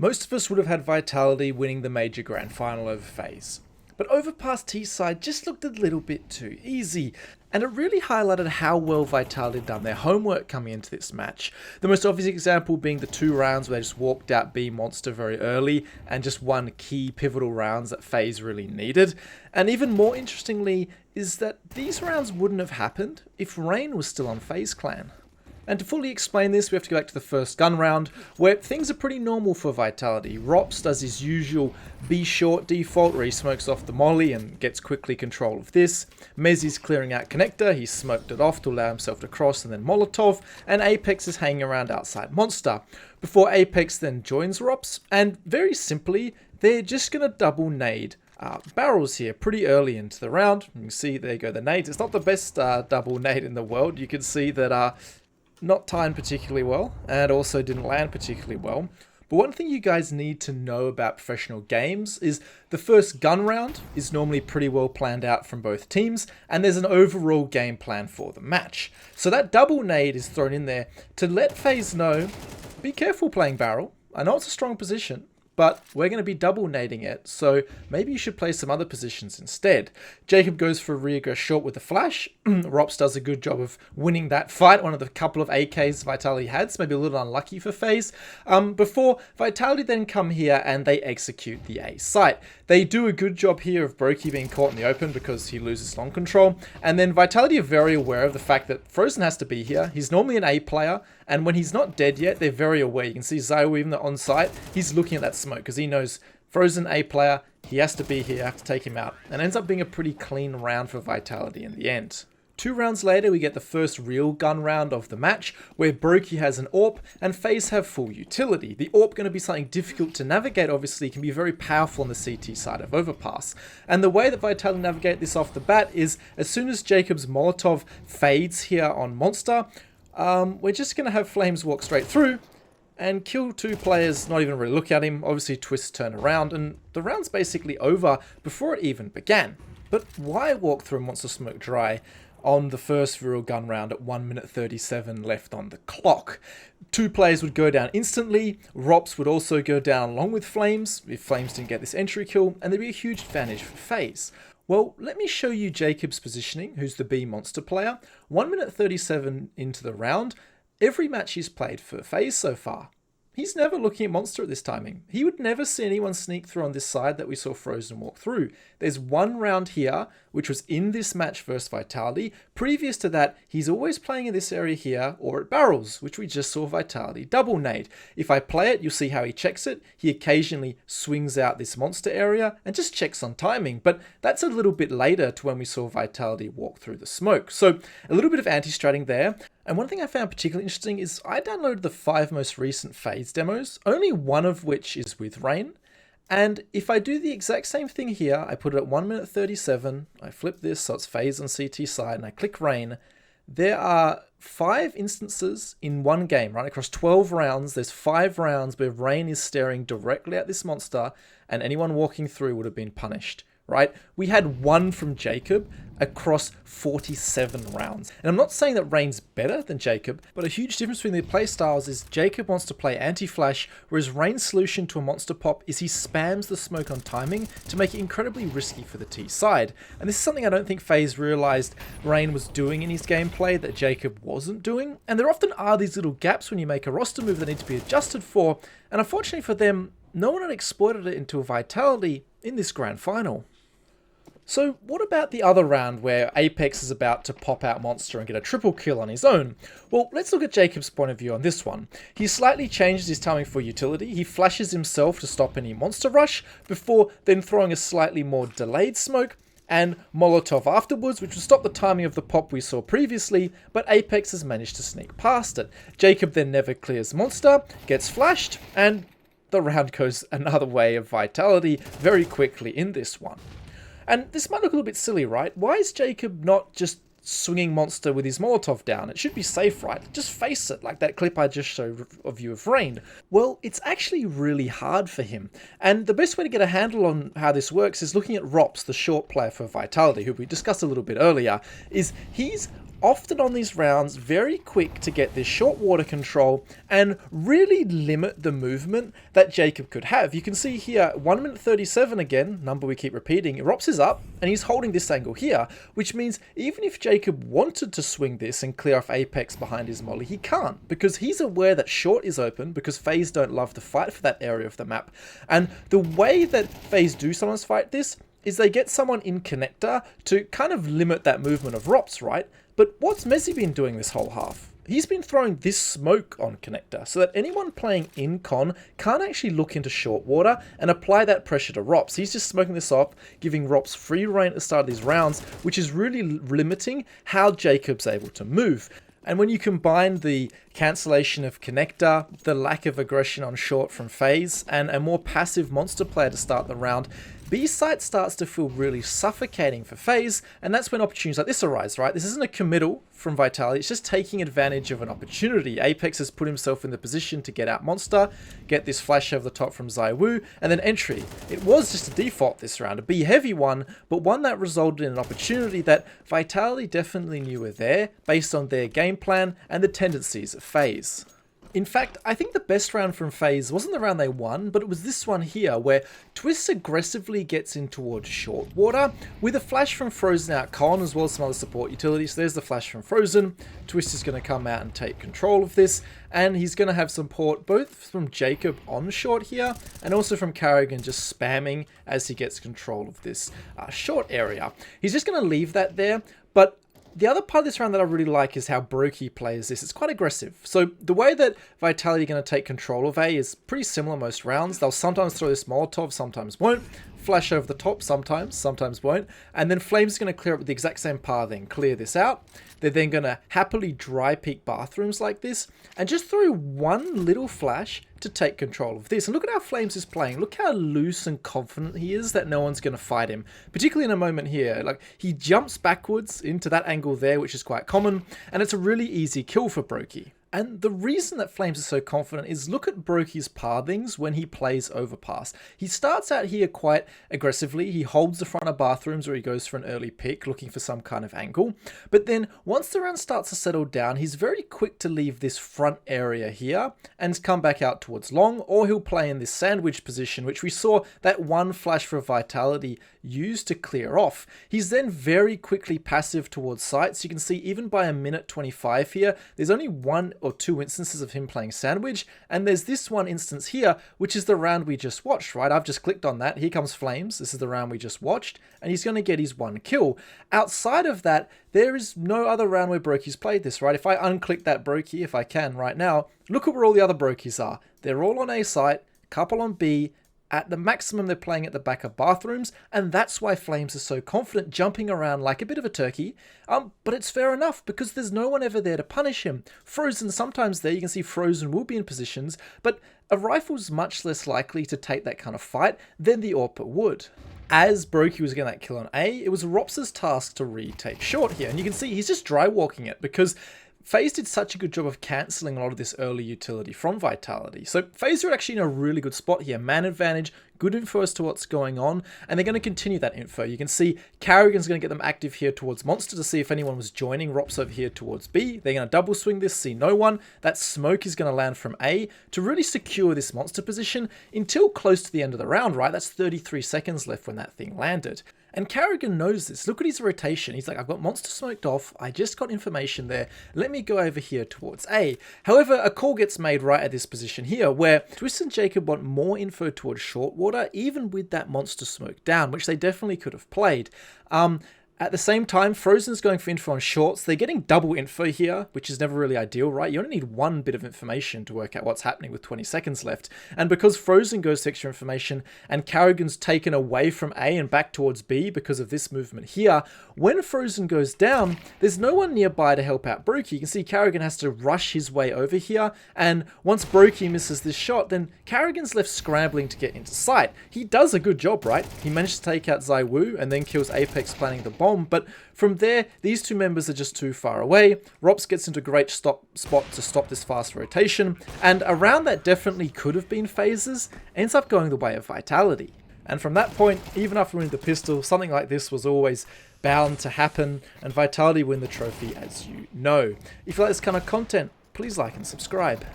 Most of us would have had Vitality winning the major grand final over FaZe. But Overpass T-side just looked a little bit too easy, and it really highlighted how well Vitality had done their homework coming into this match. The most obvious example being the 2 rounds where they just walked out B Monster very early and just won key pivotal rounds that FaZe really needed. And even more interestingly is that these rounds wouldn't have happened if Rain was still on FaZe Clan. And to fully explain this, we have to go back to the first gun round, where things are pretty normal for Vitality. Rops does his usual B short default, where he smokes off the molly and gets quickly control of this. Mezzi's clearing out connector, he smoked it off to allow himself to cross and then Molotov, and Apex is hanging around outside Monster, before Apex then joins Rops, and very simply, they're just going to double nade barrels here pretty early into the round. You can see, there you go, the nades. It's not the best double nade in the world. You can see that not timed particularly well, and also didn't land particularly well. But one thing you guys need to know about professional games is the first gun round is normally pretty well planned out from both teams, and there's an overall game plan for the match. So that double nade is thrown in there to let FaZe know, be careful playing barrel. I know it's a strong position, but we're going to be double nading it, so maybe you should play some other positions instead. Jacob goes for a regress short with the flash. Rops does a good job of winning that fight, one of the couple of AKs Vitality had, so maybe a little unlucky for FaZe. Before Vitality then come here and they execute the A site. They do a good job here of Brokey being caught in the open because he loses long control, and then Vitality are very aware of the fact that Frozen has to be here. He's normally an A player, and when he's not dead yet, they're very aware. You can see Zio even on site, he's looking at that smoke because he knows Frozen A player, he has to be here, I have to take him out. And it ends up being a pretty clean round for Vitality in the end. 2 rounds later, we get the first real gun round of the match, where Brokey has an AWP and FaZe have full utility. The AWP going to be something difficult to navigate, obviously, can be very powerful on the CT side of Overpass. And the way that Vitality navigate this off the bat is, as soon as Jacob's Molotov fades here on Monster, we're just going to have Flames walk straight through and kill 2 players, not even really look at him, obviously twist, turn around, and the round's basically over before it even began. But why walk through Monster Smoke Dry on the first real gun round at 1 minute 37 left on the clock? 2 players would go down instantly, Rops would also go down along with Flames, if Flames didn't get this entry kill, and there'd be a huge advantage for FaZe. Well, let me show you Jacob's positioning, who's the B Monster player. 1 minute 37 into the round, every match he's played for FaZe so far, he's never looking at Monster at this timing. He would never see anyone sneak through on this side that we saw Frozen walk through. There's 1 round here, which was in this match versus Vitality. Previous to that, he's always playing in this area here, or at barrels, which we just saw Vitality double nade. If I play it, you'll see how he checks it. He occasionally swings out this Monster area and just checks on timing, but that's a little bit later to when we saw Vitality walk through the smoke. So a little bit of anti-stratting there. And one thing I found particularly interesting is I downloaded the 5 most recent FaZe demos, only one of which is with Rain. And if I do the exact same thing here, I put it at 1 minute 37, I flip this so it's FaZe on CT side, and I click Rain, there are 5 instances in one game, right? Across 12 rounds, there's 5 rounds where Rain is staring directly at this monster, and anyone walking through would have been punished. Right? We had 1 from Jacob across 47 rounds. And I'm not saying that Rain's better than Jacob, but a huge difference between the play styles is Jacob wants to play anti-flash, whereas Rain's solution to a monster pop is he spams the smoke on timing to make it incredibly risky for the T side. And this is something I don't think FaZe realized Rain was doing in his gameplay that Jacob wasn't doing. And there often are these little gaps when you make a roster move that need to be adjusted for. And unfortunately for them, no one had exploited it into a Vitality in this grand final. So what about the other round where Apex is about to pop out Monster and get a triple kill on his own? Well, let's look at Jacob's point of view on this one. He slightly changes his timing for utility. He flashes himself to stop any monster rush before then throwing a slightly more delayed smoke and Molotov afterwards, which will stop the timing of the pop we saw previously, but Apex has managed to sneak past it. Jacob then never clears Monster, gets flashed, and the round goes another way of Vitality very quickly in this one. And this might look a little bit silly, right? Why is Jacob not just swinging Monster with his Molotov down? It should be safe, right? Just face it, like that clip I just showed of you of Rain. Well, it's actually really hard for him. And the best way to get a handle on how this works is looking at Rops, the short player for Vitality, who we discussed a little bit earlier, is he's often on these rounds very quick to get this short water control and really limit the movement that Jacob could have. You can see here 1 minute 37 again, number we keep repeating. Rops is up and he's holding this angle here, which means even if Jacob wanted to swing this and clear off Apex behind his molly, he can't, because he's aware that short is open, because FaZe don't love to fight for that area of the map. And the way that FaZe do sometimes fight this is they get someone in connector to kind of limit that movement of Rops, right? But what's Messi been doing this whole half? He's been throwing this smoke on connector so that anyone playing in con can't actually look into short water and apply that pressure to Rops. He's just smoking this off, giving Rops free reign at the start of these rounds, which is really limiting how Jacob's able to move. And when you combine the cancellation of connector, the lack of aggression on short from FaZe, and a more passive monster player to start the round, B site starts to feel really suffocating for FaZe, and that's when opportunities like this arise, right? This isn't a committal from Vitality, it's just taking advantage of an opportunity. Apex has put himself in the position to get out monster, get this flash over the top from ZywOo, and then entry. It was just a default this round, a B heavy one, but one that resulted in an opportunity that Vitality definitely knew were there, based on their game plan and the tendencies of FaZe. In fact, I think the best round from FaZe wasn't the round they won, but it was this one here, where Twist aggressively gets in towards short water, with a flash from Frozen out Con, as well as some other support utilities. So there's the flash from Frozen. Twist is going to come out and take control of this, and he's going to have support both from Jacob on short here, and also from Carrigan just spamming as he gets control of this short area. He's just going to leave that there, but the other part of this round that I really like is how Brokey plays this. It's quite aggressive. So the way that Vitality are going to take control of A is pretty similar most rounds. They'll sometimes throw this Molotov, sometimes won't. Flash over the top sometimes won't. And then Flames is going to clear up with the exact same pathing. Clear this out. They're then going to happily dry peek bathrooms like this and just throw one little flash to take control of this. And look at how Flames is playing. Look how loose and confident he is that no one's going to fight him. Particularly in a moment here. Like, he jumps backwards into that angle there, which is quite common. And it's a really easy kill for Brokey. And the reason that Flames is so confident is look at Brokey's pathings when he plays overpass. He starts out here quite aggressively. He holds the front of bathrooms where he goes for an early pick, looking for some kind of angle. But then once the round starts to settle down, he's very quick to leave this front area here and come back out towards long, or he'll play in this sandwich position, which we saw that one flash for Vitality used to clear off. He's then very quickly passive towards sites. You can see even by a minute 25 here, there's only one or two instances of him playing sandwich, and there's this one instance here, which is the round we just watched, right? I've just clicked on that. Here comes Flames. This is the round we just watched, and he's going to get his one kill. Outside of that, there is no other round where Brokey's played this, right? If I unclick that Brokey, if I can right now, look at where all the other Brokeys are. They're all on A site, couple on B. At the maximum, they're playing at the back of bathrooms, and that's why Flames is so confident, jumping around like a bit of a turkey. But it's fair enough, because there's no one ever there to punish him. Frozen, sometimes there, you can see Frozen will be in positions, but a rifle's much less likely to take that kind of fight than the AWP would. As Brokey was getting that kill on A, it was Rops' task to retake short here, and you can see he's just dry walking it, because FaZe did such a good job of cancelling a lot of this early utility from Vitality. So FaZe are actually in a really good spot here. Man advantage, good info as to what's going on, and they're going to continue that info. You can see Carrigan's going to get them active here towards Monster to see if anyone was joining Rops over here towards B. They're going to double swing this, see no one. That smoke is going to land from A to really secure this Monster position until close to the end of the round, right? That's 33 seconds left when that thing landed. And Carrigan knows this. Look at his rotation. He's like, I've got Monster smoked off. I just got information there. Let me go over here towards A. However, a call gets made right at this position here where Twist and Jacob want more info towards short water, even with that Monster smoke down, which they definitely could have played. At the same time, Frozen's going for info on shorts. They're getting double info here, which is never really ideal, right? You only need one bit of information to work out what's happening with 20 seconds left. And because Frozen goes to extra information and Carrigan's taken away from A and back towards B because of this movement here, when Frozen goes down, there's no one nearby to help out Brokey. You can see Carrigan has to rush his way over here. And once Brokey misses this shot, then Carrigan's left scrambling to get into sight. He does a good job, right? He managed to take out ZywOo and then kills Apex planting the bomb. But from there, these two members are just too far away. Rops gets into a great spot to stop this fast rotation, and a round that definitely could have been FaZe's ends up going the way of Vitality. And from that point, even after winning the pistol, something like this was always bound to happen, and Vitality win the trophy, as you know. If you like this kind of content, please like and subscribe.